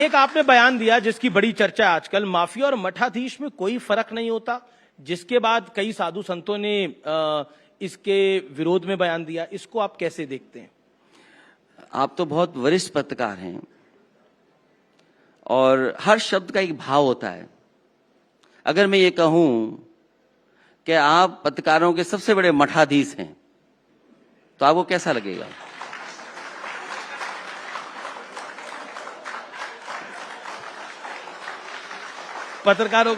एक आपने बयान दिया जिसकी बड़ी चर्चा है आजकल, माफिया और मठाधीश में कोई फर्क नहीं होता, जिसके बाद कई साधु संतों ने इसके विरोध में बयान दिया। इसको आप कैसे देखते हैं? आप तो बहुत वरिष्ठ पत्रकार हैं और हर शब्द का एक भाव होता है। अगर मैं ये कहूं कि आप पत्रकारों के सबसे बड़े मठाधीश हैं तो आपको कैसा लगेगा? पत्रकारों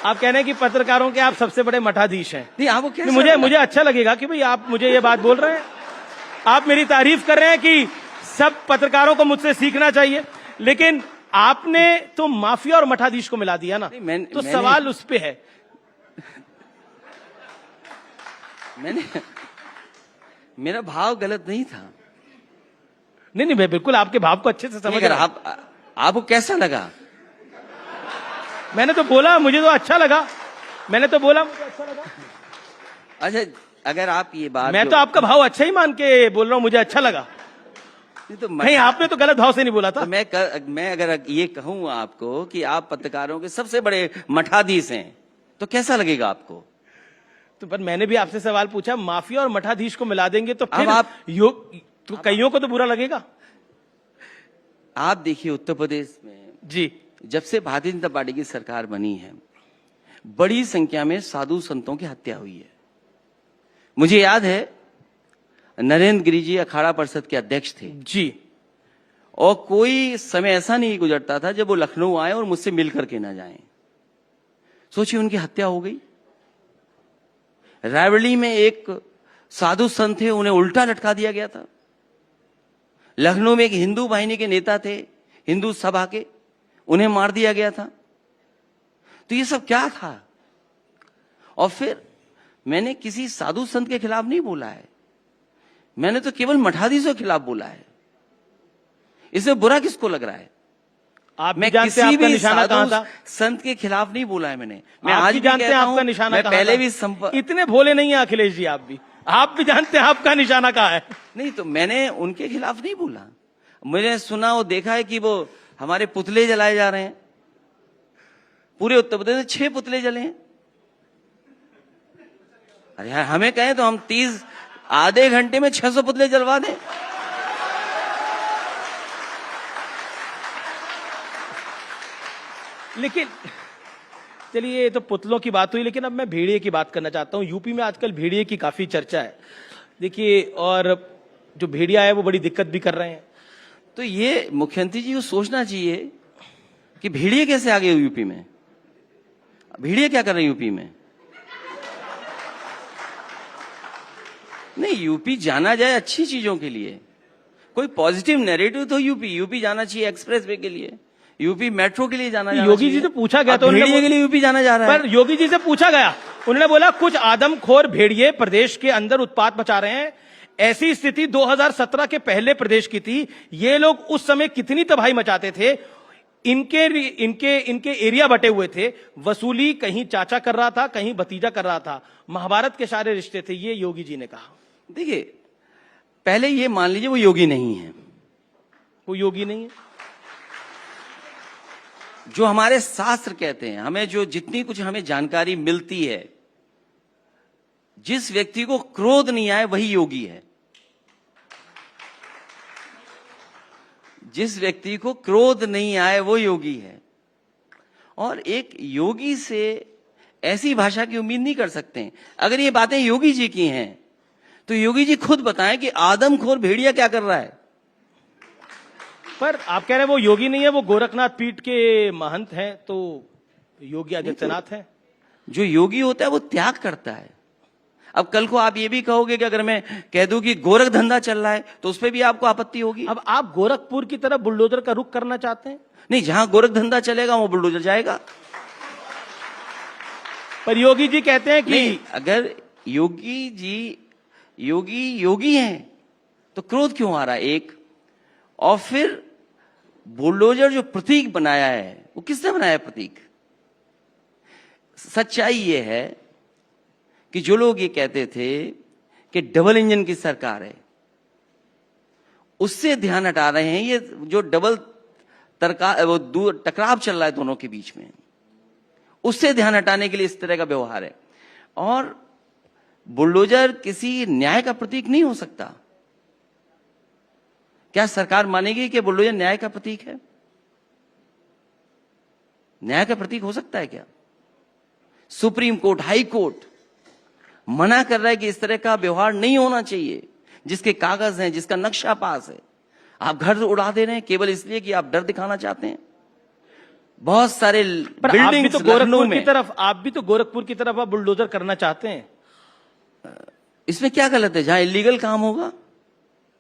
आप कह रहे हैं कि पत्रकारों के आप सबसे बड़े मठाधीश हैं? नहीं, आपको कैसा मुझे अच्छा लगेगा कि भाई आप मुझे ये बात बोल रहे हैं, आप मेरी तारीफ कर रहे हैं कि सब पत्रकारों को मुझसे सीखना चाहिए, लेकिन आपने तो माफिया और मठाधीश को मिला दिया ना। तो सवाल उस पे है। मेरा भाव गलत नहीं था। नहीं, मैं बिल्कुल आपके भाव को अच्छे से समझ रहा हूं। आपको कैसा लगा? मैंने तो बोला मुझे तो अच्छा लगा। मैंने तो बोला मुझे अच्छा लगा। अच्छा, अगर आप ये बात, मैं तो आपका भाव अच्छा ही मान के बोल रहा हूं, मुझे अच्छा लगा। तो नहीं, आपने तो गलत भाव से नहीं बोला था। तो मैं अगर ये कहूं आपको कि आप पत्रकारों के सबसे बड़े मठाधीश हैं तो कैसा लगेगा आपको? तो पर मैंने भी आपसे सवाल पूछा, माफिया और मठाधीश को मिला देंगे तो फिर आप तो कईयों को तो बुरा लगेगा। आप देखिए, उत्तर प्रदेश में जी, जब से भारतीय जनता पार्टी की सरकार बनी है, बड़ी संख्या में साधु संतों की हत्या हुई है। मुझे याद है, नरेंद्र गिरि जी अखाड़ा परिषद के अध्यक्ष थे जी, और कोई समय ऐसा नहीं गुजरता था जब वो लखनऊ आए और मुझसे मिल करके ना जाएं। सोचिए, उनकी हत्या हो गई। रायबरेली में एक साधु संत थे, उन्हें उल्टा लटका दिया गया था। लखनऊ में एक हिंदू वाहिनी के नेता थे, हिंदू सभा के, उन्हें मार दिया गया था। तो ये सब क्या था? और फिर मैंने किसी साधु संत के खिलाफ नहीं बोला है, मैंने तो केवल मठाधीशों के खिलाफ बोला है। इसमें बुरा किसको लग रहा है? मैं किसी भी साधु संत के खिलाफ नहीं बोला है मैंने। मैं आज भी जानते हैं आपका निशाना मैं कहां पहले भी इतने भोले नहीं है अखिलेश जी, आप भी जानते हैं आपका निशाना कहां है। नहीं, तो मैंने उनके खिलाफ नहीं बोला। मैंने सुना और देखा है कि वो हमारे पुतले जलाए जा रहे हैं। पूरे उत्तर प्रदेश में 6 पुतले जले हैं। अरे यार, हमें कहें तो हम आधे घंटे में 600 पुतले जलवा दें। लेकिन चलिए, ये तो पुतलों की बात हुई, लेकिन अब मैं भेड़िए की बात करना चाहता हूं। यूपी में आजकल भेड़िए की काफी चर्चा है, देखिए, और जो भेड़िया है वो बड़ी दिक्कत भी कर रहे हैं। तो ये मुख्यमंत्री जी को सोचना चाहिए कि भेड़िए कैसे आ गए यूपी में। भेड़िए क्या कर रहे हैं यूपी में? नहीं, यूपी जाना जाए अच्छी चीजों के लिए, कोई पॉजिटिव नैरेटिव तो यूपी जाना चाहिए। एक्सप्रेस वे के लिए, यूपी मेट्रो के लिए जाना योगी जी से पूछा गया तो भेड़िए के लिए यूपी जाना जा रहा है। पर योगी जी से पूछा गया, उन्होंने बोला कुछ आदमखोर भेड़िए प्रदेश के अंदर उत्पात मचा रहे हैं। ऐसी स्थिति 2017 के पहले प्रदेश की थी। ये लोग उस समय कितनी तबाही मचाते थे। इनके एरिया बटे हुए थे। वसूली कहीं चाचा कर रहा था, कहीं भतीजा कर रहा था। महाभारत के सारे रिश्ते थे, ये योगी जी ने कहा। देखिए, पहले ये मान लीजिए वो योगी नहीं है। वो योगी नहीं है। जो हमारे शास्त्र कहते हैं, हमें जो जितनी कुछ हमें जानकारी मिलती है, जिस व्यक्ति को क्रोध नहीं आए वही योगी है। जिस व्यक्ति को क्रोध नहीं आए वो योगी है। और एक योगी से ऐसी भाषा की उम्मीद नहीं कर सकते हैं। अगर ये बातें योगी जी की हैं तो योगी जी खुद बताएं कि आदमखोर भेड़िया क्या कर रहा है। पर आप कह रहे हैं वो योगी नहीं है, वो गोरखनाथ पीठ के महंत हैं, तो योगी आदित्यनाथ हैं। जो योगी होता है वो त्याग करता है। अब कल को आप ये भी कहोगे कि अगर मैं कह दूं कि गोरख धंधा चल रहा है तो उस पर भी आपको आपत्ति होगी। अब आप गोरखपुर की तरफ बुलडोजर का रुख करना चाहते हैं? नहीं, जहां गोरख धंधा चलेगा वो बुलडोजर जाएगा। पर योगी जी कहते हैं कि अगर योगी जी योगी हैं तो क्रोध क्यों आ रहा है? एक, और फिर बुलडोजर जो प्रतीक बनाया है वो किसने बनाया प्रतीक? सच्चाई ये है कि जो लोग ये कहते थे कि डबल इंजन की सरकार है, उससे ध्यान हटा रहे हैं। ये जो डबल टकराव चल रहा है दोनों के बीच में, उससे ध्यान हटाने के लिए इस तरह का व्यवहार है। और बुलडोजर किसी न्याय का प्रतीक नहीं हो सकता। क्या सरकार मानेगी कि बुलडोजर न्याय का प्रतीक है? न्याय का प्रतीक हो सकता है क्या? सुप्रीम कोर्ट, हाई कोर्ट मना कर रहा है कि इस तरह का व्यवहार नहीं होना चाहिए। जिसके कागज हैं, जिसका नक्शा पास है, आप घर उड़ा दे रहे हैं केवल इसलिए कि आप डर दिखाना चाहते हैं। बहुत सारे बिल्डिंग्स लखनऊ में, आप भी तो गोरखपुर की तरफ आप बुलडोजर करना चाहते हैं। इसमें क्या गलत है? जहां इलीगल काम होगा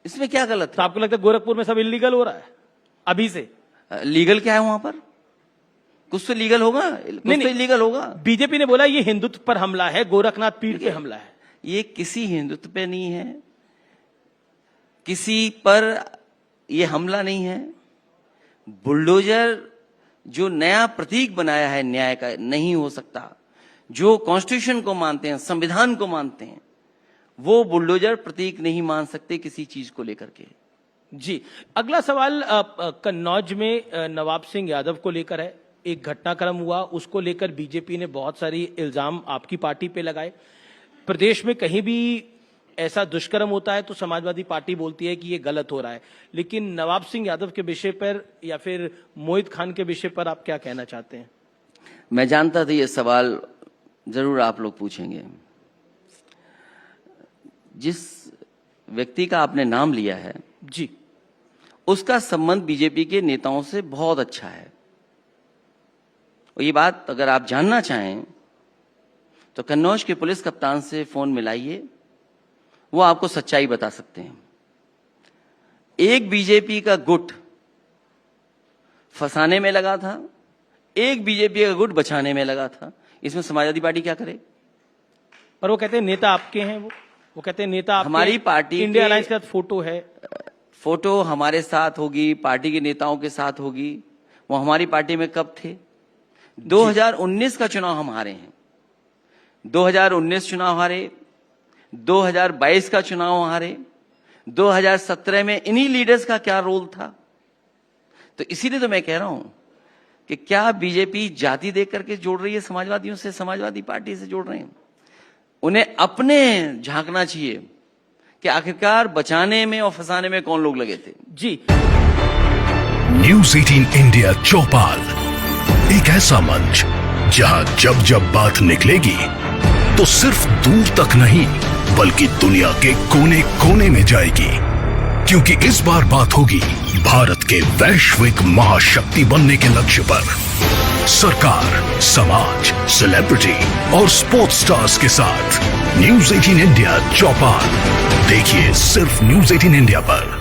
इसमें क्या गलत है? तो आपको लगता है गोरखपुर में सब इलीगल हो रहा है अभी से? लीगल क्या है वहां पर? कुछ तो लीगल होगा, कुछ तो इलीगल होगा। बीजेपी ने बोला ये हिंदुत्व पर हमला है, गोरखनाथ पीर पे हमला है। ये किसी हिंदुत्व पे नहीं है, किसी पर ये हमला नहीं है। बुलडोजर जो नया प्रतीक बनाया है न्याय का, नहीं हो सकता। जो कॉन्स्टिट्यूशन को मानते हैं, संविधान को मानते हैं, वो बुलडोजर प्रतीक नहीं मान सकते किसी चीज को लेकर के। जी, अगला सवाल कन्नौज में नवाब सिंह यादव को लेकर है। एक घटनाक्रम हुआ, उसको लेकर बीजेपी ने बहुत सारी इल्जाम आपकी पार्टी पे लगाए। प्रदेश में कहीं भी ऐसा दुष्कर्म होता है तो समाजवादी पार्टी बोलती है कि ये गलत हो रहा है, लेकिन नवाब सिंह यादव के विषय पर या फिर मोहित खान के विषय पर आप क्या कहना चाहते हैं? मैं जानता था ये सवाल जरूर आप लोग पूछेंगे। जिस व्यक्ति का आपने नाम लिया है जी, उसका संबंध बीजेपी के नेताओं से बहुत अच्छा है। और ये बात अगर आप जानना चाहें तो कन्नौज के पुलिस कप्तान से फोन मिलाइए, वो आपको सच्चाई बता सकते हैं। एक बीजेपी का गुट फंसाने में लगा था, एक बीजेपी का गुट बचाने में लगा था। इसमें समाजवादी पार्टी क्या करे? पर वो कहते हैं नेता आपके हैं, वो कहते हैं नेता आपके, हमारी पार्टी इंडिया अलायंस के साथ फोटो है। फोटो हमारे साथ होगी, पार्टी के नेताओं के साथ होगी। वो हमारी पार्टी में कब थे? 2019 का चुनाव हम हारे हैं, 2019 चुनाव हारे, 2022 का चुनाव हारे, 2017 में इन्हीं लीडर्स का क्या रोल था? तो इसीलिए तो मैं कह रहा हूं कि क्या बीजेपी जाति देख करके जोड़ रही है समाजवादियों से, समाजवादी पार्टी से जोड़ रहे हैं? उन्हें अपने झांकना चाहिए कि आखिरकार बचाने में और फंसाने में कौन लोग लगे थे। जी, न्यूज़ 18 इंडिया चौपाल, एक ऐसा मंच जहां जब जब बात निकलेगी तो सिर्फ दूर तक नहीं बल्कि दुनिया के कोने कोने में जाएगी, क्योंकि इस बार बात होगी भारत के वैश्विक महाशक्ति बनने के लक्ष्य पर। सरकार, समाज, सेलिब्रिटी और स्पोर्ट्स स्टार्स के साथ न्यूज़ 18 इंडिया चौपाल देखिए सिर्फ न्यूज़ 18 इंडिया पर।